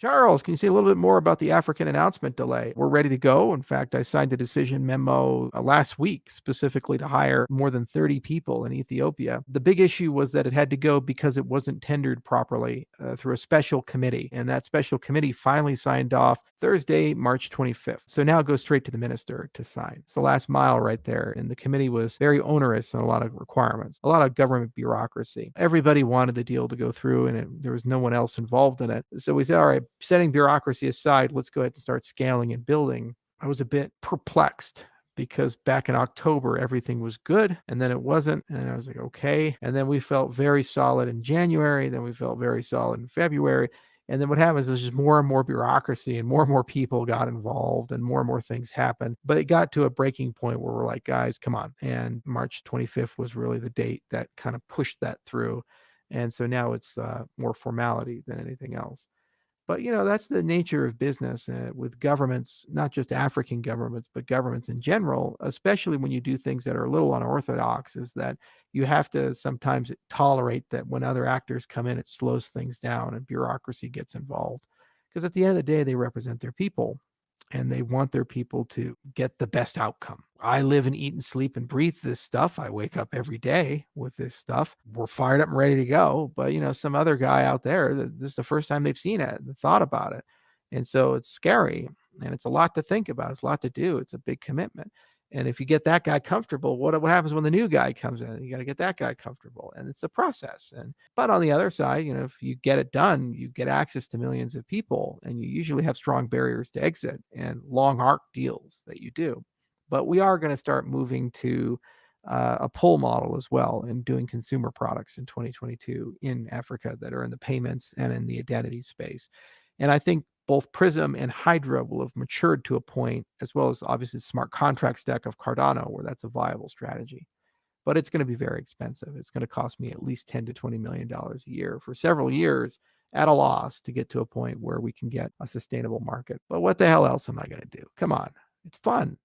Charles, can you say a little bit more about the African announcement delay? We're ready to go. In fact, I signed a decision memo last week specifically to hire more than 30 people in Ethiopia. The big issue was that it had to go because it wasn't tendered properly through a special committee. And that special committee finally signed off Thursday, March 25th. So now it goes straight to the minister to sign. It's the last mile right there. And the committee was very onerous on a lot of requirements, a lot of government bureaucracy. Everybody wanted the deal to go through, and there was no one else involved in it. So we said, all right, setting bureaucracy aside, let's go ahead and start scaling and building. I was a bit perplexed because back in October, everything was good and then it wasn't. And I was like, okay. And then we felt very solid in January. Then we felt very solid in February. And then what happens is just more and more bureaucracy and more people got involved and more things happened. But it got to a breaking point where we're like, guys, come on. And March 25th was really the date that kind of pushed that through. And so now it's more formality than anything else. But that's the nature of business with governments, not just African governments, but governments in general, especially when you do things that are a little unorthodox, is that you have to sometimes tolerate that when other actors come in, it slows things down and bureaucracy gets involved. Because at the end of the day, they represent their people and they want their people to get the best outcome. I live and eat and sleep and breathe this stuff. I wake up every day with this stuff. We're fired up and ready to go. But, some other guy out there, this is the first time they've seen it, thought about it. And so it's scary and it's a lot to think about. It's a lot to do. It's a big commitment. And if you get that guy comfortable, what happens when the new guy comes in? You got to get that guy comfortable, and it's a process. But on the other side, if you get it done, you get access to millions of people, and you usually have strong barriers to exit and long arc deals that you do. But we are going to start moving to a pull model as well and doing consumer products in 2022 in Africa that are in the payments and in the identity space. And I think both Prism and Hydra will have matured to a point, as well as obviously the smart contract stack of Cardano, where that's a viable strategy. But it's going to be very expensive. It's going to cost me at least $10 to $20 million a year for several years at a loss to get to a point where we can get a sustainable market. But what the hell else am I going to do? Come on. It's fun.